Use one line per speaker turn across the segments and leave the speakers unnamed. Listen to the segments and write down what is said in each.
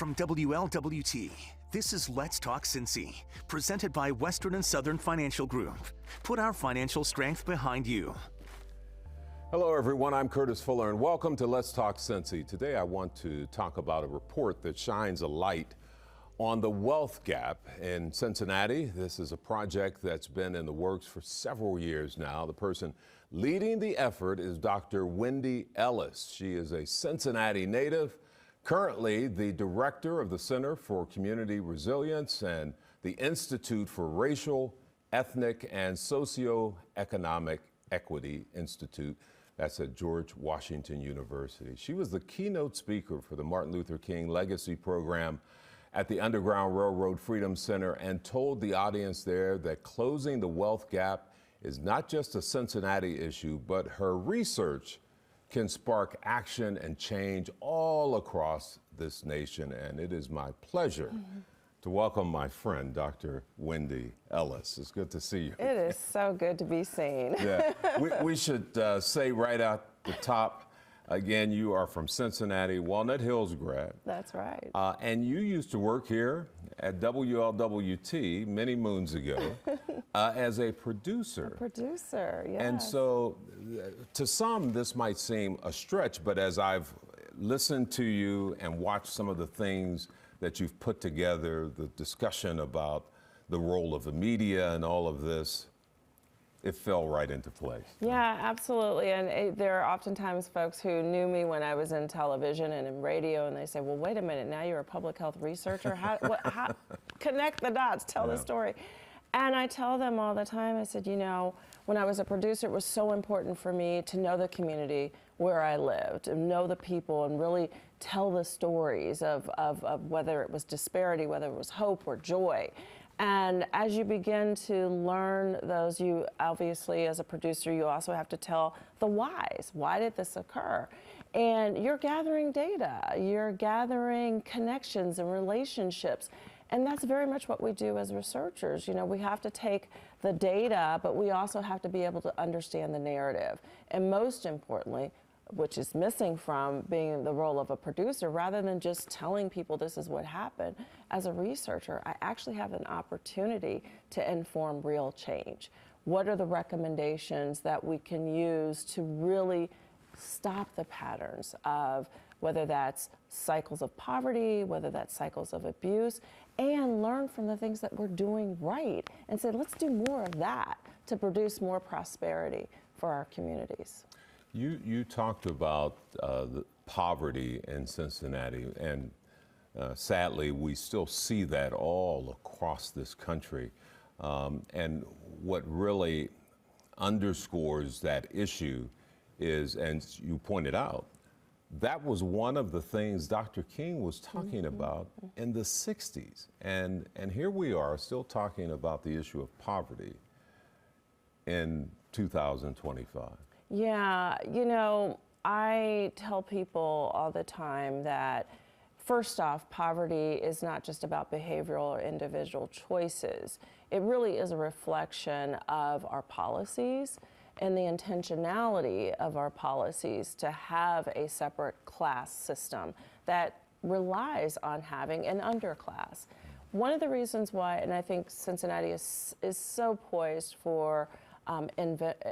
From WLWT, this is Let's Talk Cincy, presented by Western and Southern Financial Group. Put our financial strength behind you.
Hello, everyone. I'm Curtis Fuller, and welcome to Let's Talk Cincy. Today, I want to talk about a report that shines a light on the wealth gap in Cincinnati. This is a project that's been in the works for several years now. The person leading the effort is Dr. Wendy Ellis. She is a Cincinnati native, currently the director of the Center for Community Resilience and the Institute for Racial, Ethnic, and Socioeconomic Equity Institute. That's at George Washington University. She was the keynote speaker for the Martin Luther King Legacy Program at the Underground Railroad Freedom Center and told the audience there that closing the wealth gap is not just a Cincinnati issue, but her research can spark action and change all across this nation. And it is my pleasure to welcome my friend, Dr. Wendy Ellis. It's good to see you.
It is so good to be seen.
Yeah, we should say right out the top, again, you are from Cincinnati, Walnut Hills grad.
That's right.
And you used to work here at WLWT many moons ago as a producer.
A producer, yes.
And so to some, this might seem a stretch, but as I've listened to you and watched some of the things that you've put together, the discussion about the role of the media and all of this, it fell right into place.
Yeah, absolutely. And there are oftentimes folks who knew me when I was in television and in radio, and they say, well, wait a minute, now you're a public health researcher? How connect the dots, tell the story. And I tell them all the time, I said, you know, when I was a producer, it was so important for me to know the community where I lived, and know the people, and really tell the stories of whether it was disparity, whether it was hope or joy. And as you begin to learn those, you obviously, as a producer, you also have to tell the whys. Why did this occur? And you're gathering data, you're gathering connections and relationships. And that's very much what we do as researchers. You know, we have to take the data, but we also have to be able to understand the narrative. And most importantly, which is missing from being the role of a producer, rather than just telling people this is what happened, as a researcher, I actually have an opportunity to inform real change. What are the recommendations that we can use to really stop the patterns of whether that's cycles of poverty, whether that's cycles of abuse, and learn from the things that we're doing right and say, let's do more of that to produce more prosperity for our communities.
You talked about the poverty in Cincinnati, and sadly, we still see that all across this country. And what really underscores that issue is, and you pointed out, that was one of the things Dr. King was talking about in the 60s. And here we are still talking about the issue of poverty in 2025.
Yeah, you know, I tell people all the time that, first off, poverty is not just about behavioral or individual choices. It really is a reflection of our policies and the intentionality of our policies to have a separate class system that relies on having an underclass. One of the reasons why, and I think Cincinnati is so poised for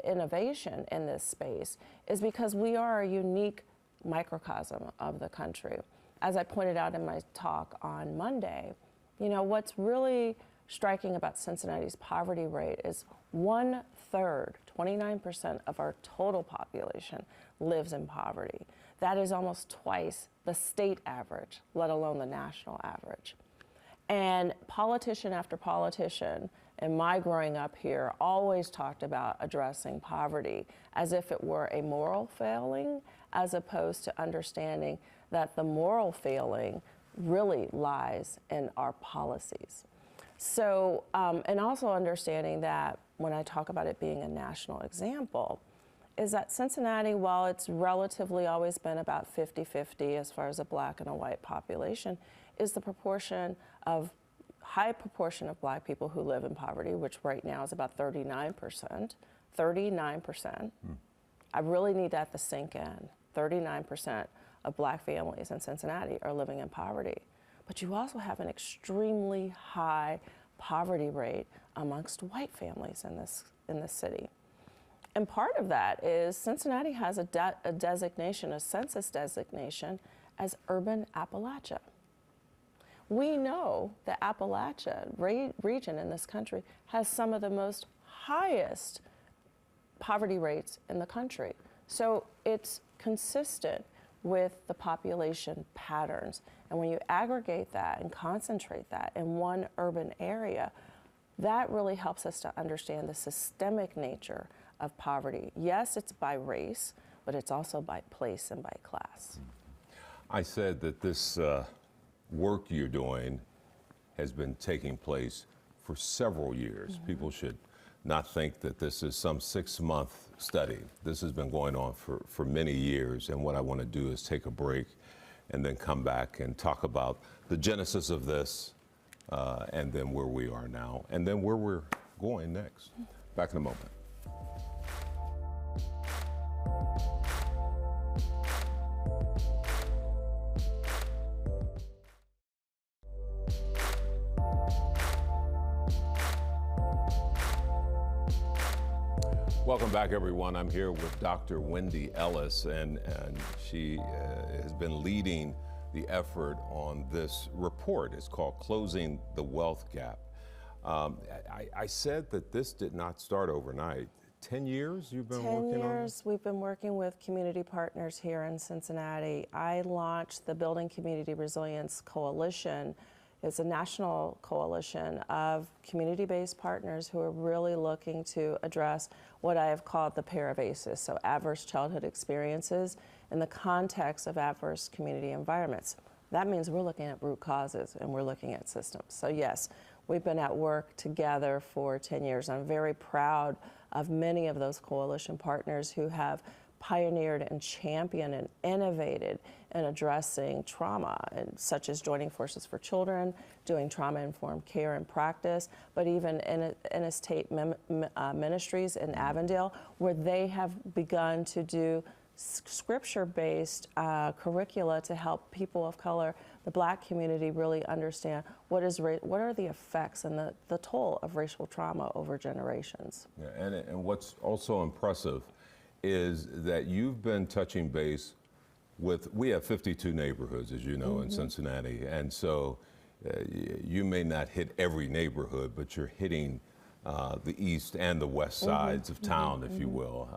innovation in this space, is because we are a unique microcosm of the country. As I pointed out in my talk on Monday, you know, what's really striking about Cincinnati's poverty rate is 1/3, 29% of our total population lives in poverty. That is almost twice the state average, let alone the national average. And politician after politician, in my growing up here, always talked about addressing poverty as if it were a moral failing, as opposed to understanding that the moral failing really lies in our policies. So, and also understanding that when I talk about it being a national example, is that Cincinnati, while it's relatively always been about 50-50 as far as a black and a white population, is the high proportion of black people who live in poverty, which right now is about 39%. 39%. I really need that to sink in. 39% of black families in Cincinnati are living in poverty. but you also have an extremely high poverty rate amongst white families in this city. And part of that is Cincinnati has a designation, a census designation, as urban Appalachia. We know the Appalachia region in this country has some of the most highest poverty rates in the country. So it's consistent with the population patterns. And when you aggregate that and concentrate that in one urban area, that really helps us to understand the systemic nature of poverty. Yes, it's by race, but it's also by place and by class.
I said that this work you're doing has been taking place for several years. People should not think that this is some 6-month study. This has been going on for many years, and what I want to do is take a break and then come back and talk about the genesis of this, and then where we are now, and then where we're going next. Back in a moment. Welcome back, everyone. I'm here with Dr. Wendy Ellis, and she has been leading the effort on this report. It's called Closing the Wealth Gap. I said that this did not start overnight. 10 years you've been working on this?
10 years we've been working with community partners here in Cincinnati. I launched the Building Community Resilience Coalition. It's a national coalition of community-based partners who are really looking to address what I have called the pair of ACEs, so adverse childhood experiences in the context of adverse community environments. That means we're looking at root causes and we're looking at systems. So yes, we've been at work together for 10 years. I'm very proud of many of those coalition partners who have pioneered and championed and innovated in addressing trauma, and such as Joining Forces for Children, doing trauma-informed care and practice, but even Ennis Tate Ministries in Avondale, where they have begun to do scripture-based curricula to help people of color, the Black community, really understand what are the effects and the toll of racial trauma over generations.
Yeah, and what's also impressive is that you've been touching base with, we have 52 neighborhoods, as you know, in Cincinnati, and so you may not hit every neighborhood, but you're hitting the east and the west sides of town, if you will.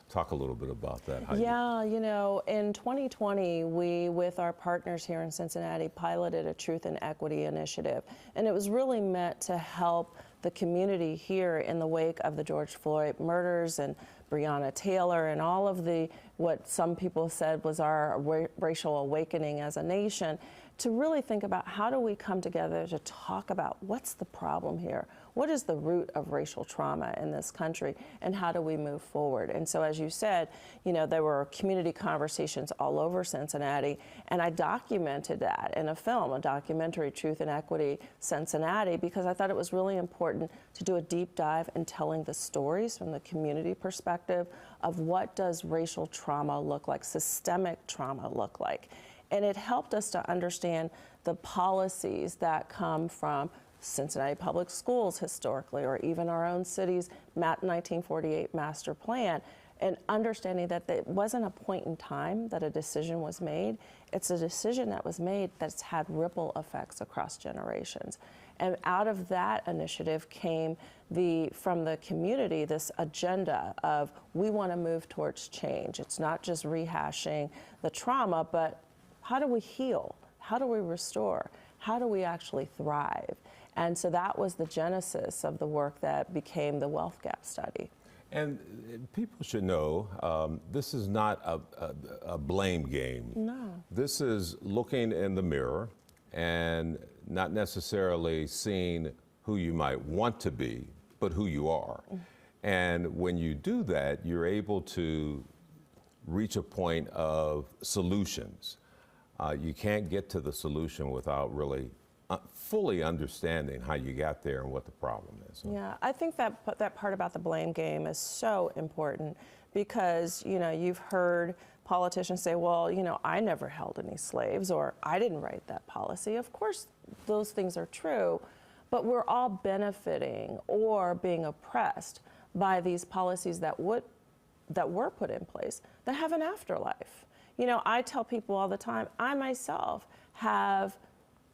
Talk a little bit about that.
Yeah, you know, in 2020, we, with our partners here in Cincinnati, piloted a Truth and Equity initiative, and it was really meant to help the community here in the wake of the George Floyd murders and Breonna Taylor and all of what some people said was our racial awakening as a nation, to really think about how do we come together to talk about what's the problem here, what is the root of racial trauma in this country, and how do we move forward. And so, as you said, you know, there were community conversations all over Cincinnati, and I documented that in a film, a documentary, Truth and Equity Cincinnati, because I thought it was really important to do a deep dive in telling the stories from the community perspective of what does racial trauma look like, systemic trauma look like. And it helped us to understand the policies that come from Cincinnati Public Schools historically, or even our own city's 1948 master plan, and understanding that it wasn't a point in time that a decision was made. It's a decision that was made that's had ripple effects across generations. And out of that initiative came from the community, this agenda of we want to move towards change. It's not just rehashing the trauma, but how do we heal? How do we restore? How do we actually thrive? And so that was the genesis of the work that became the Wealth Gap Study.
And people should know this is not a blame game.
No.
This is looking in the mirror and not necessarily seeing who you might want to be, but who you are. And when you do that, you're able to reach a point of solutions. You can't get to the solution without really fully understanding how you got there and what the problem is.
Yeah, I think that part about the blame game is so important, because, you know, you've heard politicians say, well, you know, I never held any slaves, or I didn't write that policy. Of course, those things are true, but we're all benefiting or being oppressed by these policies that were put in place that have an afterlife. You know, I tell people all the time, I myself have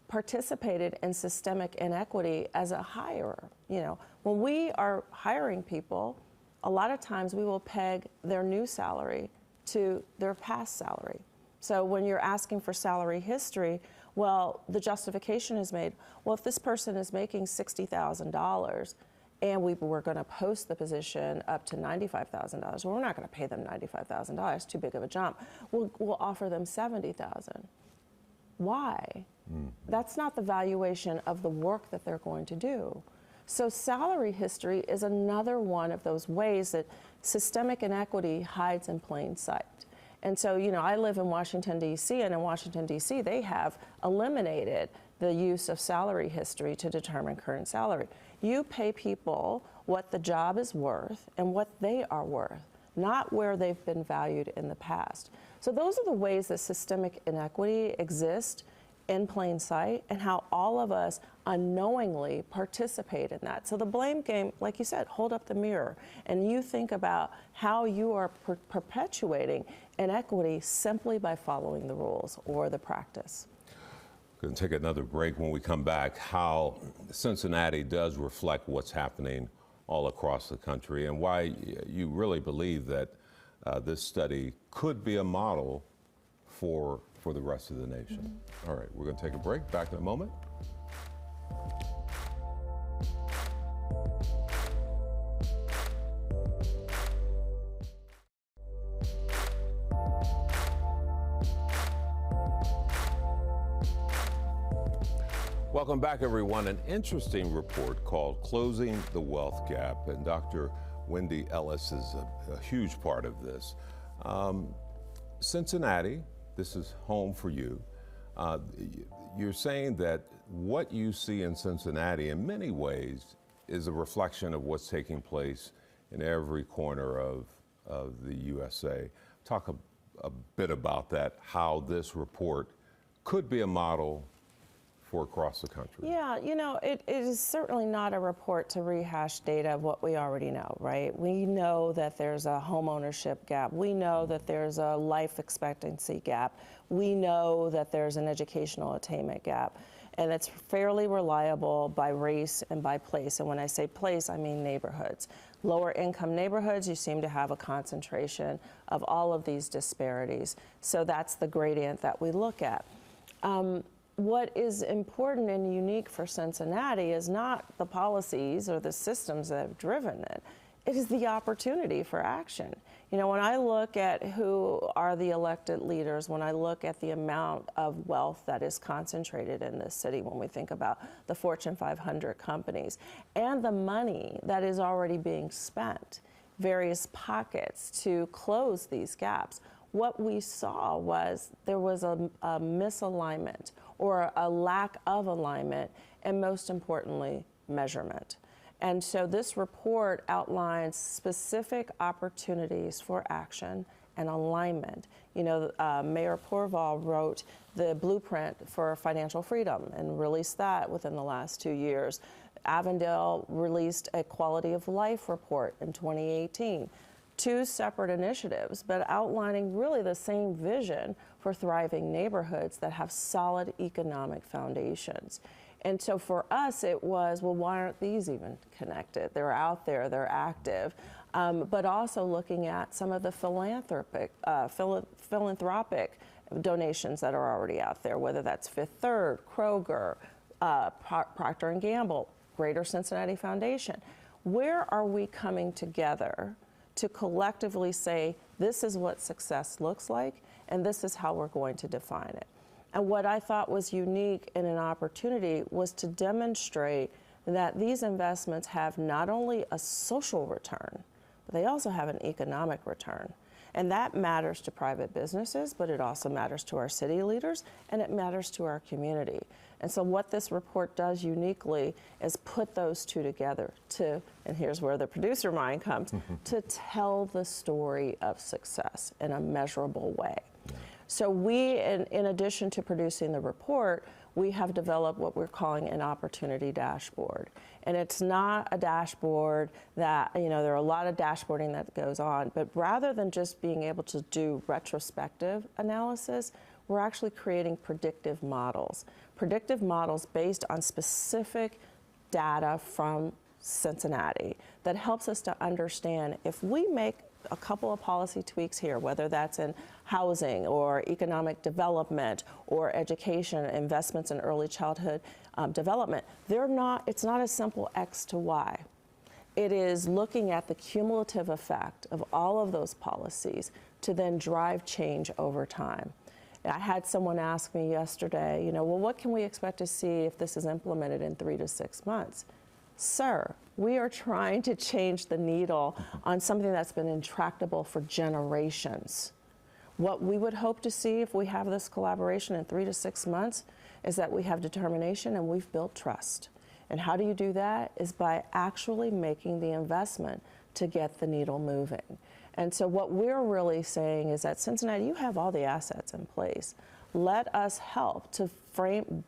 participated in systemic inequity as a hirer. You know, when we are hiring people, a lot of times we will peg their new salary to their past salary. So when you're asking for salary history, well, the justification is made, well, if this person is making $60,000 and we're going to post the position up to $95,000, well, we're not going to pay them $95,000, too big of a jump. We'll offer them $70,000. Why? That's not the valuation of the work that they're going to do. So salary history is another one of those ways that systemic inequity hides in plain sight. And so, you know, I live in Washington, D.C., and in Washington, D.C., they have eliminated the use of salary history to determine current salary. You pay people what the job is worth and what they are worth, not where they've been valued in the past. So those are the ways that systemic inequity exists in plain sight, and how all of us unknowingly participate in that. So the blame game, like you said, hold up the mirror, and you think about how you are perpetuating inequity simply by following the rules or the practice.
We're going to take another break. When we come back, how Cincinnati does reflect what's happening all across the country, and why you really believe that this study could be a model for the rest of the nation. All right, we're going to take a break. Back in a moment. Welcome back, everyone. An interesting report called Closing the Wealth Gap, and Dr. Wendy Ellis is a huge part of this. Cincinnati, this is home for you. You're saying that what you see in Cincinnati in many ways is a reflection of what's taking place in every corner of the USA. Talk a bit about that, how this report could be a model for across the country.
Yeah, you know, it is certainly not a report to rehash data of what we already know, right? We know that there's a home ownership gap. We know that there's a life expectancy gap. We know that there's an educational attainment gap. And it's fairly reliable by race and by place. And when I say place, I mean neighborhoods. Lower income neighborhoods, you seem to have a concentration of all of these disparities. So that's the gradient that we look at. What is important and unique for Cincinnati is not the policies or the systems that have driven it. It is the opportunity for action. You know, when I look at who are the elected leaders, when I look at the amount of wealth that is concentrated in this city, when we think about the Fortune 500 companies, and the money that is already being spent, various pockets to close these gaps, what we saw was there was a misalignment or a lack of alignment, and most importantly, measurement. And so this report outlines specific opportunities for action and alignment. You know, Mayor Pourval wrote the blueprint for financial freedom and released that within the last 2 years. Avondale released a quality of life report in 2018. Two separate initiatives, but outlining really the same vision for thriving neighborhoods that have solid economic foundations. And so for us, it was, well, why aren't these even connected? They're out there, they're active, but also looking at some of the philanthropic donations that are already out there, whether that's Fifth Third, Kroger, Procter & Gamble, Greater Cincinnati Foundation. Where are we coming together to collectively say, this is what success looks like, and this is how we're going to define it? And what I thought was unique and an opportunity was to demonstrate that these investments have not only a social return, but they also have an economic return. And that matters to private businesses, but it also matters to our city leaders, and it matters to our community. And so what this report does uniquely is put those two together to, and here's where the producer mind comes, to tell the story of success in a measurable way. So we, in addition to producing the report, we have developed what we're calling an opportunity dashboard. And it's not a dashboard that, there are a lot of dashboarding that goes on, but rather than just being able to do retrospective analysis, we're actually creating predictive models. Predictive models based on specific data from Cincinnati that helps us to understand if we make a couple of policy tweaks here, whether that's in housing or economic development or education, investments in early childhood development, it's not a simple X to Y. It is looking at the cumulative effect of all of those policies to then drive change over time. I had someone ask me yesterday, well, what can we expect to see if this is implemented in 3 to 6 months? Sir, we are trying to change the needle on something that's been intractable for generations. What we would hope to see if we have this collaboration in 3 to 6 months is that we have determination and we've built trust. And how do you do that? Is by actually making the investment to get the needle moving. And so what we're really saying is that Cincinnati, you have all the assets in place. Let us help to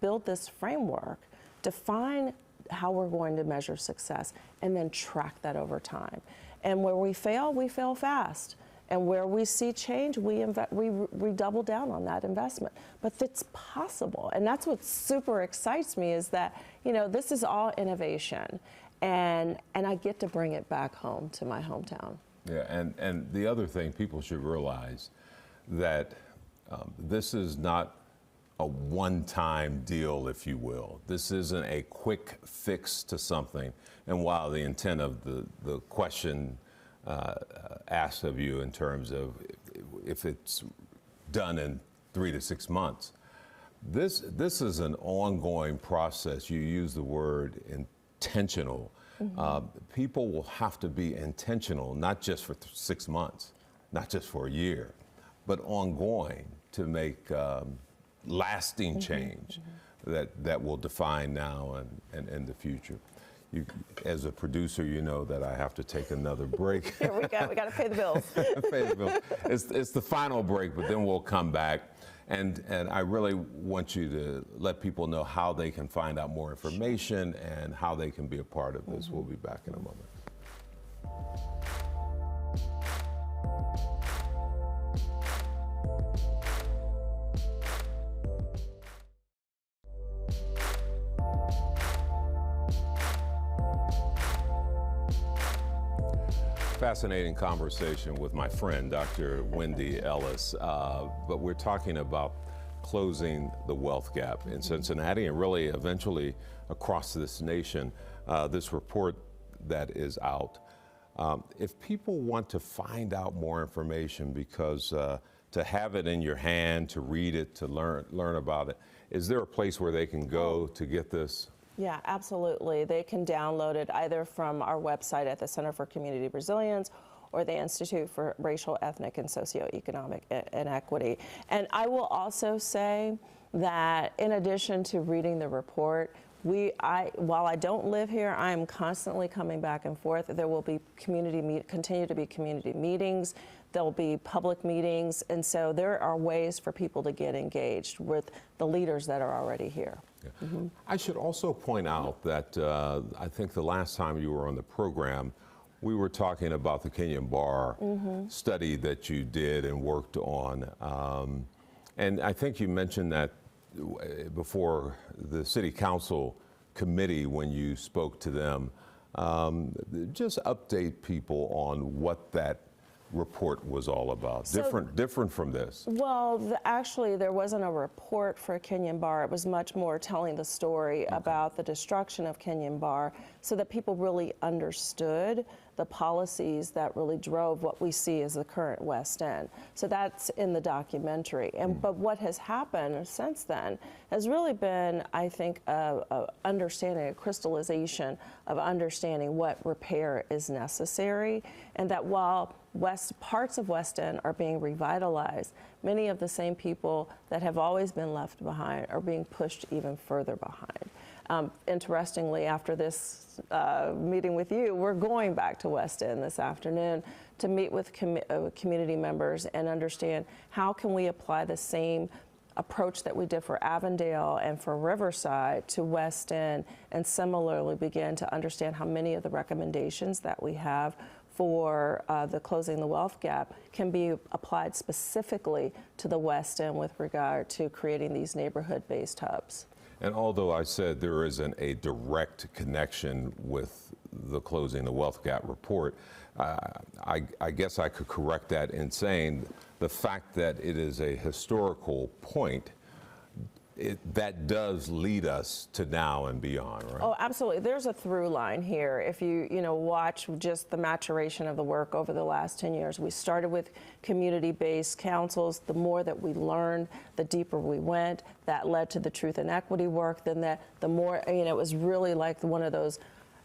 build this framework, define how we're going to measure success, and then track that over time. And where we fail fast. And where we see change, we double down on that investment. But it's possible. And that's what super excites me is that, this is all innovation. And I get to bring it back home to my hometown.
Yeah, and the other thing people should realize that this is not a one-time deal, if you will. This isn't a quick fix to something. And while the intent of the question asked of you in terms of if it's done in 3 to 6 months, this is an ongoing process. You use the word intentional. People will have to be intentional, not just for 6 months, not just for a year, but ongoing to make lasting change that will define now and the future. You, as a producer, you know that I have to take another break.
Here we go. We got to pay the bills.
Pay the bills. It's the final break, but then we'll come back. And I really want you to let people know how they can find out more information and how they can be a part of this. We'll be back in a moment. Fascinating conversation with my friend, Dr. Wendy Ellis, but we're talking about closing the wealth gap in Cincinnati and really eventually across this nation. This report that is out. If people want to find out more information, because to have it in your hand, to read it, to learn about it, is there a place where they can go to get this?
Yeah, absolutely. They can download it either from our website at the Center for Community Resilience or the Institute for Racial, Ethnic, and Socioeconomic Inequity. And I will also say that in addition to reading the report, while I don't live here, I am constantly coming back and forth. There will be continue to be community meetings. There'll be public meetings. And so there are ways for people to get engaged with the leaders that are already here.
Yeah. I should also point out that I think the last time you were on the program, we were talking about the Kenyon Bar study that you did and worked on. And I think you mentioned that before the City Council committee when you spoke to them. Just update people on what that report was all about. So, different from this.
Well, actually, there wasn't a report for Kenyon Bar. It was much more telling the story about the destruction of Kenyon Bar so that people really understood the policies that really drove what we see as the current West End. So that's in the documentary. But what has happened since then has really been, I think, a understanding, a crystallization of understanding what repair is necessary, and that while parts of West End are being revitalized, many of the same people that have always been left behind are being pushed even further behind. Interestingly, after this meeting with you, we're going back to West End this afternoon to meet with community members and understand how can we apply the same approach that we did for Avondale and for Riverside to West End, and similarly begin to understand how many of the recommendations that we have for the Closing the Wealth Gap can be applied specifically to the West End with regard to creating these neighborhood-based hubs.
And although I said there isn't a direct connection with the Closing the Wealth Gap report, I guess I could correct that in saying the fact that it is a historical point, that does lead us to now and beyond, right?
Oh, absolutely. There's a through line here. If you watch just the maturation of the work over the last 10 years, we started with community-based councils. The more that we learned, the deeper we went. That led to the truth and equity work. Then the more, it was really like one of those,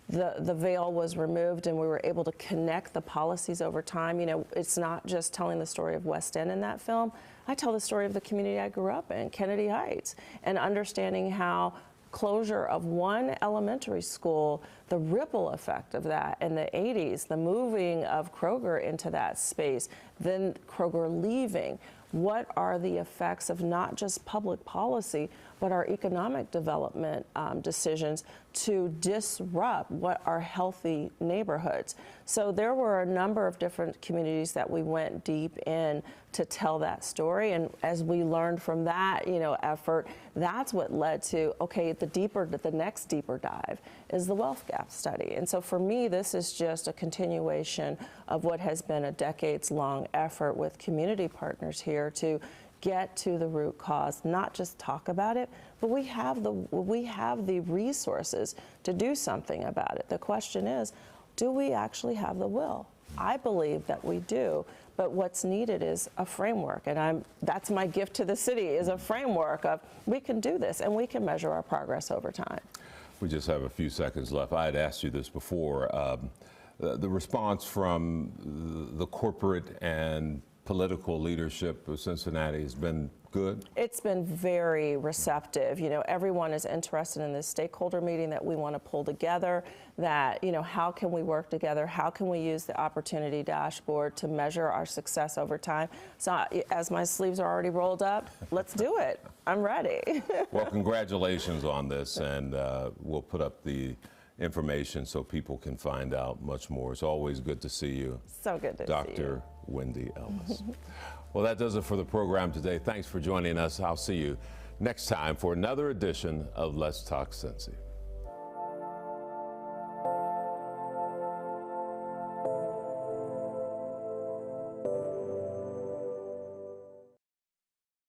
the veil was removed and we were able to connect the policies over time. It's not just telling the story of West End in that film. I tell the story of the community I grew up in, Kennedy Heights, and understanding how closure of one elementary school, the ripple effect of that in the 80s, the moving of Kroger into that space, then Kroger leaving. What are the effects of not just public policy, but our economic development decisions to disrupt what are healthy neighborhoods? So there were a number of different communities that we went deep in to tell that story. And as we learned from that, effort, that's what led to, okay, the next deeper dive is the wealth gap study. And so for me, this is just a continuation of what has been a decades-long effort with community partners here to get to the root cause, not just talk about it, but we have the resources to do something about it. The question is, do we actually have the will? I believe that we do, but what's needed is a framework, and that's my gift to the city, is a framework of we can do this and we can measure our progress over time.
We just have a few seconds left. I had asked you this before. The response from the corporate and political leadership of Cincinnati has been good? It's
been very receptive. Everyone is interested in this stakeholder meeting that we want to pull together, that, how can we work together? How can we use the opportunity dashboard to measure our success over time? So as my sleeves are already rolled up, let's do it. I'm ready.
Well, congratulations on this, and we'll put up the information so people can find out much more. It's always good to see you.
So good to see you.
Dr. Wendy Ellis. Well, that does it for the program today. Thanks for joining us. I'll see you next time for another edition of Let's Talk Cincy.